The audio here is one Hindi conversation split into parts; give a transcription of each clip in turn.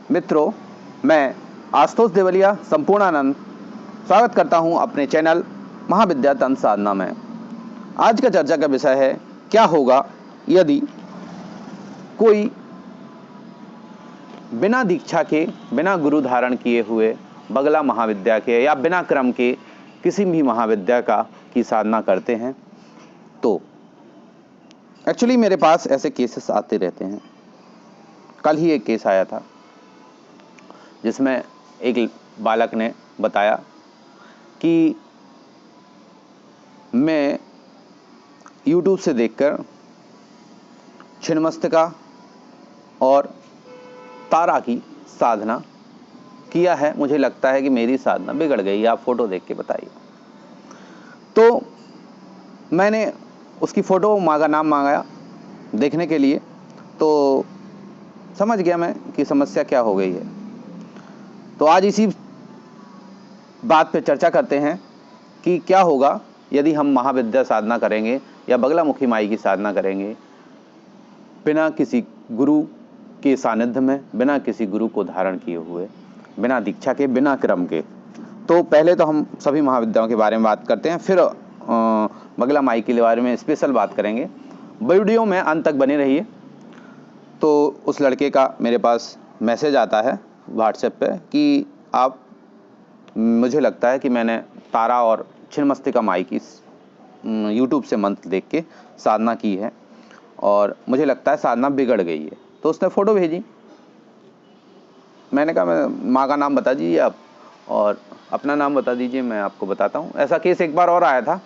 मित्रों, मैं आशुतोष देवलिया संपूर्णानंद स्वागत करता हूं अपने चैनल महाविद्या तंत्र साधना में। आज का चर्चा का विषय है, क्या होगा यदि कोई बिना दीक्षा के, बिना गुरु धारण किए हुए बगला महाविद्या के या बिना क्रम के किसी भी महाविद्या की साधना करते हैं। तो एक्चुअली मेरे पास ऐसे केसेस आते रहते हैं। कल ही एक केस आया था जिसमें एक बालक ने बताया कि मैं YouTube से देखकर छिन्नमस्तिका और तारा की साधना किया है। मुझे लगता है कि मेरी साधना बिगड़ गई, आप फोटो देख के बताइए। तो मैंने उसकी फ़ोटो, माँ का नाम मांगा देखने के लिए, तो समझ गया मैं कि समस्या क्या हो गई है। तो आज इसी बात पे चर्चा करते हैं कि क्या होगा यदि हम महाविद्या साधना करेंगे या बगलामुखी माई की साधना करेंगे बिना किसी गुरु के सानिध्य में, बिना किसी गुरु को धारण किए हुए, बिना दीक्षा के, बिना क्रम के। तो पहले तो हम सभी महाविद्याओं के बारे में बात करते हैं, फिर बगला माई के बारे में स्पेशल बात करेंगे। वीडियो में अंत तक बने रहिए। तो उस लड़के का मेरे पास मैसेज आता है व्हाट्सएप पे कि आप, मुझे लगता है कि मैंने तारा और छिन्नमस्तिका माई की YouTube से मंत्र देख के साधना की है और मुझे लगता है साधना बिगड़ गई है। तो उसने फ़ोटो भेजी। मैंने कहा, मैं माँ का नाम बता दीजिए आप और अपना नाम बता दीजिए, मैं आपको बताता हूँ। ऐसा केस एक बार और आया था।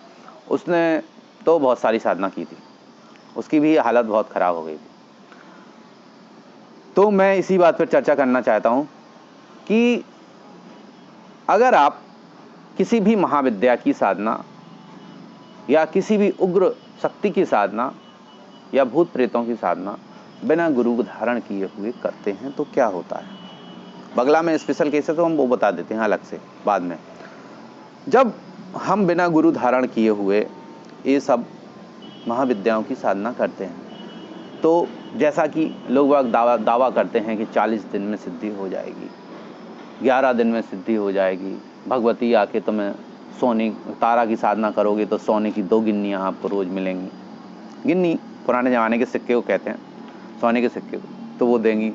उसने तो बहुत सारी साधना की थी, उसकी भी हालत बहुत ख़राब हो गई थी। तो मैं इसी बात पर चर्चा करना चाहता हूँ कि अगर आप किसी भी महाविद्या की साधना या किसी भी उग्र शक्ति की साधना या भूत प्रेतों की साधना बिना गुरु धारण किए हुए करते हैं तो क्या होता है। बगला में स्पेशल केस है तो हम वो बता देते हैं अलग से बाद में। जब हम बिना गुरु धारण किए हुए ये सब महाविद्याओं की साधना करते हैं तो जैसा कि लोग दावा करते हैं कि 40 दिन में सिद्धि हो जाएगी, 11 दिन में सिद्धि हो जाएगी, भगवती आके तुम्हें सोने, तारा की साधना करोगे तो सोने की 2 गिन्नियाँ आपको रोज़ मिलेंगी। गिन्नी पुराने ज़माने के सिक्के को कहते हैं, सोने के सिक्के को, तो वो देंगी।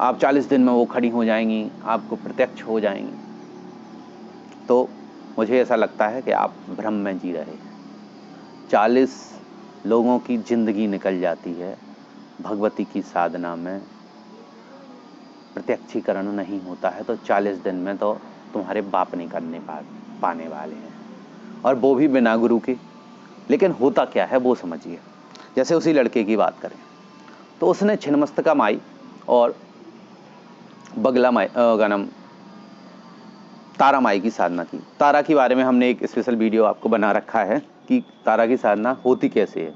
आप 40 दिन में वो खड़ी हो जाएंगी, आपको प्रत्यक्ष हो जाएंगी। तो मुझे ऐसा लगता है कि आप भ्रम में जी रहे हैं। 40 लोगों की ज़िंदगी निकल जाती है भगवती की साधना में, प्रत्यक्षीकरण नहीं होता है तो 40 दिन में तो तुम्हारे बाप नहीं करने पाने वाले हैं, और वो भी बिना गुरु के। लेकिन होता क्या है वो समझिए। जैसे उसी लड़के की बात करें तो उसने छिन्नमस्तिका माई और बगला माई का नाम तारा माई की साधना की। तारा के बारे में हमने एक स्पेशल वीडियो आपको बना रखा है कि तारा की साधना होती कैसे है।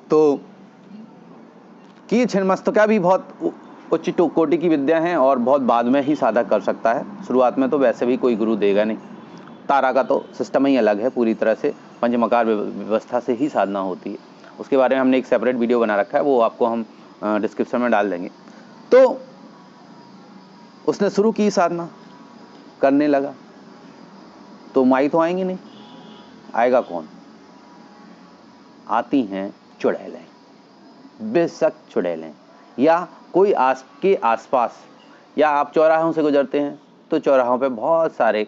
तो कि छिन्नमस्तिका भी बहुत उच्च कोटि की विद्या है और बहुत बाद में ही साधक कर सकता है। शुरुआत में तो वैसे भी कोई गुरु देगा नहीं। तारा का तो सिस्टम ही अलग है, पूरी तरह से पंचमकार व्यवस्था से ही साधना होती है। उसके बारे में हमने एक सेपरेट वीडियो बना रखा है, वो आपको हम डिस्क्रिप्शन में डाल देंगे। तो उसने शुरू की साधना करने लगा तो माई तो आएंगी नहीं। आएगा कौन? आती हैं चुड़ैलें, बेशक चुड़ैलें, या कोई आपके आसपास, या आप चौराहों से गुजरते हैं तो चौराहों पे बहुत सारे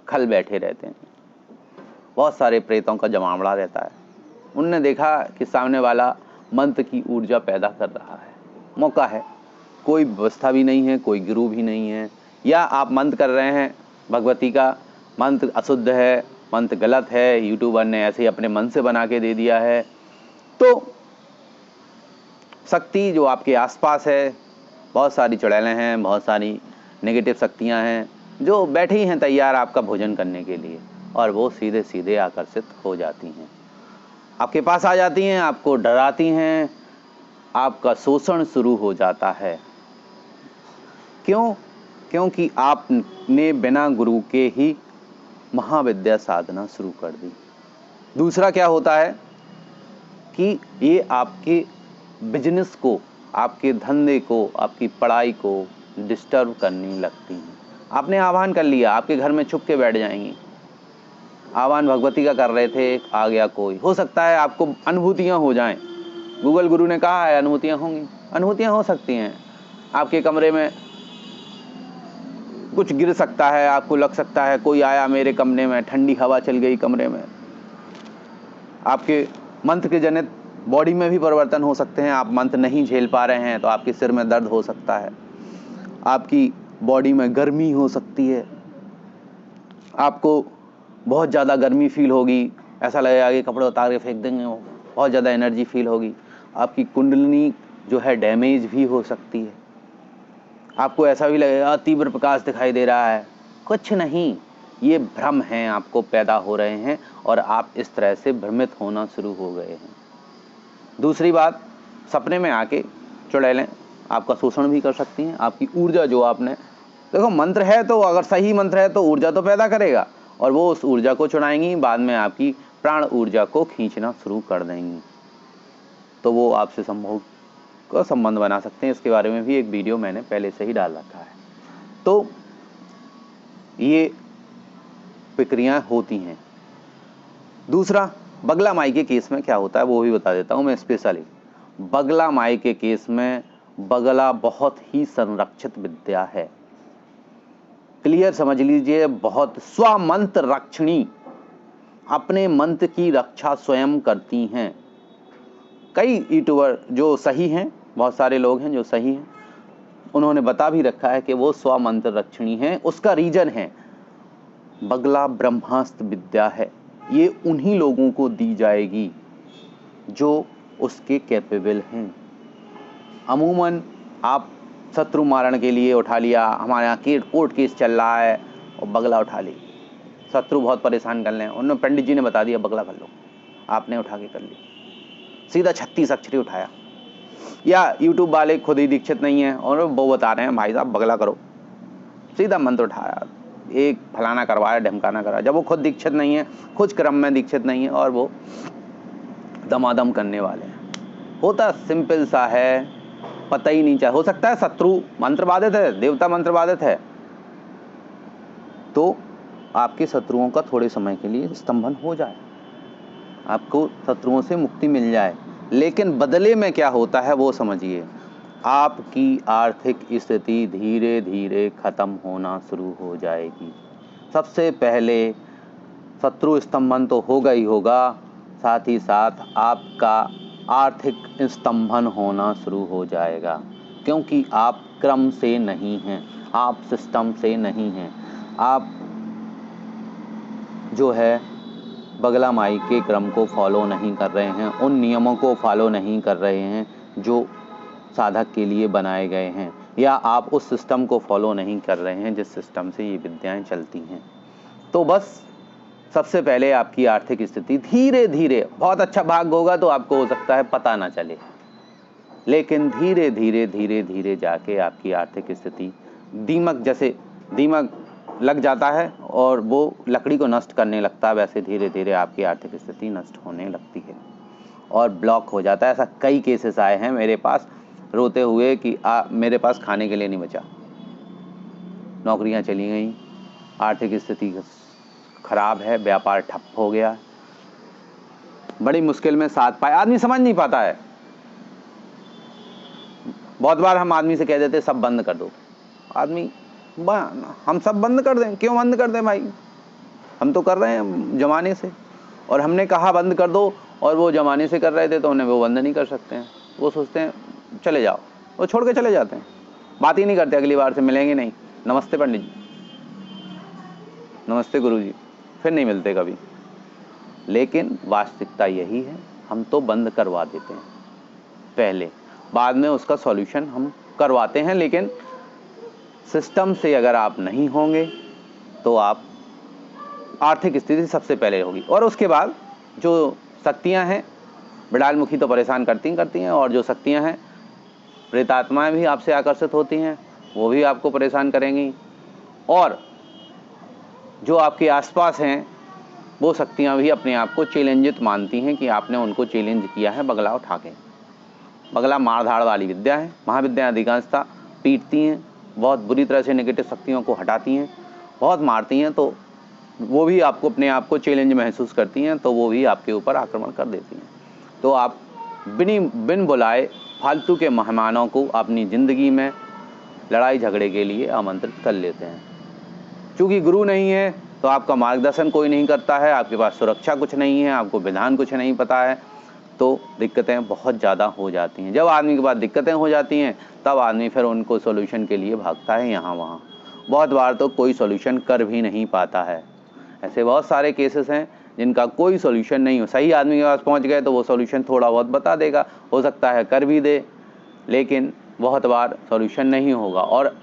खल बैठे रहते हैं, बहुत सारे प्रेतों का जमावड़ा रहता है। उनने देखा कि सामने वाला मंत्र की ऊर्जा पैदा कर रहा है, मौका है, कोई व्यवस्था भी नहीं है, कोई गुरु भी नहीं है, या आप मंत्र कर रहे हैं भगवती का, मंत्र अशुद्ध है, मंत्र गलत है, यूट्यूबर ने ऐसे ही अपने मन से बना के दे दिया है। तो शक्ति जो आपके आसपास है, बहुत सारी चुड़ैलें हैं, बहुत सारी नेगेटिव शक्तियां हैं जो बैठी हैं तैयार आपका भोजन करने के लिए, और वो सीधे सीधे आकर्षित हो जाती हैं, आपके पास आ जाती हैं, आपको डराती हैं, आपका शोषण शुरू हो जाता है। क्यों? क्योंकि आपने बिना गुरु के ही महाविद्या साधना शुरू कर दी। दूसरा क्या होता है कि ये आपके बिजनेस को आपके धंधे को, आपकी पढ़ाई को डिस्टर्ब करने लगती हैं। आपने आह्वान कर लिया, आपके घर में छुप के बैठ जाएंगी। आह्वान भगवती का कर रहे थे, आ गया कोई। हो सकता है आपको अनुभूतियाँ हो जाएं। गूगल गुरु ने कहा है अनुभूतियाँ होंगी, अनुभूतियाँ हो सकती हैं। आपके कमरे में कुछ गिर सकता है, आपको लग सकता है कोई आया मेरे कमरे में, ठंडी हवा चल गई कमरे में। आपके मंत्र के जनित बॉडी में भी परिवर्तन हो सकते हैं। आप मंत्र नहीं झेल पा रहे हैं तो आपके सिर में दर्द हो सकता है, आपकी बॉडी में गर्मी हो सकती है, आपको बहुत ज़्यादा गर्मी फील होगी, ऐसा लगेगा कि कपड़े उतार के फेंक देंगे, बहुत ज़्यादा एनर्जी फील होगी। आपकी कुंडलिनी जो है डैमेज भी हो सकती है। आपको ऐसा भी लगेगा तीव्र प्रकाश दिखाई दे रहा है। कुछ नहीं, ये भ्रम हैं आपको पैदा हो रहे हैं और आप इस तरह से भ्रमित होना शुरू हो गए हैं। दूसरी बात, सपने में आके चुड़ैलें आपका शोषण भी कर सकती हैं। आपकी ऊर्जा जो आपने, देखो मंत्र है तो अगर सही मंत्र है तो ऊर्जा तो पैदा करेगा और वो उस ऊर्जा को चुराएंगी, बाद में आपकी प्राण ऊर्जा को खींचना शुरू कर देंगी, तो वो आपसे संभोग का संबंध बना सकते हैं। इसके बारे में भी एक वीडियो मैंने पहले से ही डाल रखा है। तो ये प्रक्रियाएं होती हैं। दूसरा, बगला माई के केस में क्या होता है वो भी बता देता हूँ मैं स्पेशली। बगला माई के केस में बगला बहुत ही संरक्षित विद्या है। क्लियर समझ लीजिए, बहुत स्वमंत्र रक्षणी, अपने मंत्र की रक्षा स्वयं करती हैं। कई यूट्यूबर जो सही हैं, बहुत सारे लोग हैं जो सही हैं, उन्होंने बता भी रखा है कि वो स्वमंत्र रक्षणी हैं। उसका रीजन है बगला ब्रह्मास्त्र विद्या है। ये उन्हीं लोगों को दी जाएगी जो उसके कैपेबल हैं। अमूमन आप शत्रु मारण के लिए उठा लिया, हमारे यहाँ कोर्ट केस चल रहा है और बगला उठा ली, शत्रु बहुत परेशान कर लें, उन्होंने पंडित जी ने बता दिया बगला कर लो, आपने उठा के कर ली, सीधा 36 अक्षरी उठाया। या यूट्यूब वाले खुद ही दीक्षित नहीं है और वो बता रहे हैं भाई साहब बगला करो, सीधा मंत्र उठाया, एक फलाना करवाया, ढमकाना करवाया, जब वो खुद दीक्षित नहीं है, खुद क्रम में दीक्षित नहीं है और वो दमादम करने वाले हैं। होता सिंपल सा है, पता ही नहीं चाहिए। हो सकता है शत्रु मंत्र बाधित है, देवता मंत्र बाधित है, तो आपके शत्रुओं का थोड़े समय के लिए स्तंभन हो जाए, आपको शत्रुओं से मुक्ति मिल जाए। लेकिन बदले में क्या होता है वो समझिए, आपकी आर्थिक स्थिति धीरे धीरे खत्म होना शुरू हो जाएगी। सबसे पहले शत्रु स्तंभन तो होगा ही होगा, साथ ही साथ आपका आर्थिक स्तंभन होना शुरू हो जाएगा, क्योंकि आप क्रम से नहीं हैं, आप सिस्टम से नहीं हैं, आप जो है बगला माई के क्रम को फॉलो नहीं कर रहे हैं, उन नियमों को फॉलो नहीं कर रहे हैं जो साधक के लिए बनाए गए हैं, या आप उस सिस्टम को फॉलो नहीं कर रहे हैं जिस सिस्टम से ये विद्याएं चलती हैं। तो बस सबसे पहले आपकी आर्थिक स्थिति धीरे धीरे, बहुत अच्छा भाग्य होगा तो आपको हो सकता है पता ना चले, लेकिन धीरे धीरे धीरे धीरे जाके आपकी आर्थिक स्थिति, दीमक जैसे दीमक लग जाता है और वो लकड़ी को नष्ट करने लगता है, वैसे धीरे धीरे आपकी आर्थिक स्थिति नष्ट होने लगती है और ब्लॉक हो जाता है। ऐसा कई केसेस आए हैं मेरे पास रोते हुए कि मेरे पास खाने के लिए नहीं बचा, नौकरियां चली गई, आर्थिक स्थिति खराब है, व्यापार ठप हो गया, बड़ी मुश्किल में साथ पाए। आदमी समझ नहीं पाता है। बहुत बार हम आदमी से कह देते सब बंद कर दो, आदमी हम सब बंद कर दें, क्यों बंद कर दें भाई, हम तो कर रहे हैं जमाने से, और हमने कहा बंद कर दो और वो जमाने से कर रहे थे तो उन्हें वो बंद नहीं कर सकते हैं। वो सोचते हैं चले जाओ, वो छोड़ के चले जाते हैं, बात ही नहीं करते, अगली बार से मिलेंगे नहीं, नमस्ते पंडित जी, नमस्ते गुरु जी, फिर नहीं मिलते कभी। लेकिन वास्तविकता यही है, हम तो बंद करवा देते हैं पहले, बाद में उसका सॉल्यूशन हम करवाते हैं। लेकिन सिस्टम से अगर आप नहीं होंगे तो आप आर्थिक स्थिति सबसे पहले होगी, और उसके बाद जो शक्तियां हैं, बिड़ाल मुखी तो परेशान करती हैं, और जो शक्तियां हैं, प्रेतात्माएं भी आपसे आकर्षित होती हैं, वो भी आपको परेशान करेंगी, और जो आपके आसपास हैं वो शक्तियां भी अपने आप को चैलेंजित मानती हैं कि आपने उनको चैलेंज किया है बगला उठा के। बगला मारधाड़ वाली विद्या है। महाविद्याएं अधिकांशतः पीटती हैं, बहुत बुरी तरह से नेगेटिव शक्तियों को हटाती हैं, बहुत मारती हैं, तो वो भी आपको अपने आप को चैलेंज महसूस करती हैं, तो वो भी आपके ऊपर आक्रमण कर देती हैं। तो आप बिन बुलाए फालतू के मेहमानों को अपनी ज़िंदगी में लड़ाई झगड़े के लिए आमंत्रित कर लेते हैं। चूँकि गुरु नहीं है तो आपका मार्गदर्शन कोई नहीं करता है, आपके पास सुरक्षा कुछ नहीं है, आपको विधान कुछ नहीं पता है, तो दिक्कतें बहुत ज़्यादा हो जाती हैं। जब आदमी के पास दिक्कतें हो जाती हैं तब आदमी फिर उनको सॉल्यूशन के लिए भागता है यहाँ वहाँ। बहुत बार तो कोई सॉल्यूशन कर भी नहीं पाता है। ऐसे बहुत सारे केसेस हैं जिनका कोई सॉल्यूशन नहीं हो। सही आदमी के पास पहुँच गए तो वो सॉल्यूशन थोड़ा बहुत बता देगा, हो सकता है कर भी दे, लेकिन बहुत बार सॉल्यूशन नहीं होगा। और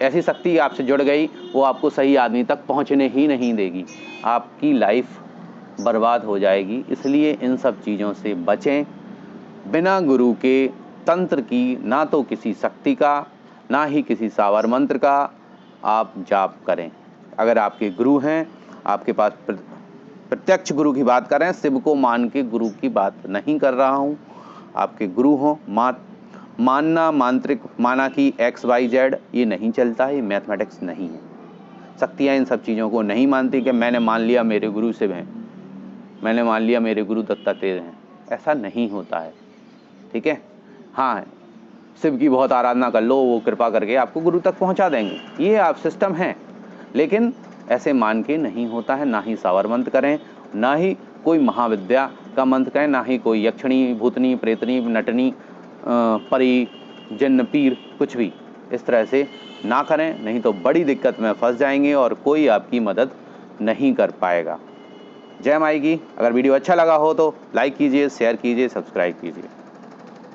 ऐसी शक्ति आपसे जुड़ गई, वो आपको सही आदमी तक पहुँचने ही नहीं देगी, आपकी लाइफ बर्बाद हो जाएगी। इसलिए इन सब चीज़ों से बचें। बिना गुरु के तंत्र की, ना तो किसी शक्ति का, ना ही किसी सावर मंत्र का आप जाप करें। अगर आपके गुरु हैं, आपके पास प्रत्यक्ष गुरु की बात कर रहे हैं, शिव को मान के गुरु की बात नहीं कर रहा हूँ। आपके गुरु हों, मानना मांत्रिक माना कि XYZ ये नहीं चलता है, ये मैथमेटिक्स नहीं है। शक्तियाँ इन सब चीज़ों को नहीं मानती कि मैंने मान लिया मेरे गुरु शिव हैं, मैंने मान लिया मेरे गुरु दत्तात्रेय हैं। ऐसा नहीं होता है, ठीक है। हाँ, शिव की बहुत आराधना कर लो, वो कृपा करके आपको गुरु तक पहुंचा देंगे, ये आप सिस्टम है। लेकिन ऐसे मान के नहीं होता है। ना ही सावर मंत्र करें, ना ही कोई महाविद्या का मंत्र करें, ना ही कोई यक्षिणी, भूतनी, प्रेतनी, नटनी, परी, जिन्न, पीर, कुछ भी इस तरह से ना करें, नहीं तो बड़ी दिक्कत में फंस जाएंगे और कोई आपकी मदद नहीं कर पाएगा। जय माई की। अगर वीडियो अच्छा लगा हो तो लाइक कीजिए, शेयर कीजिए, सब्सक्राइब कीजिए।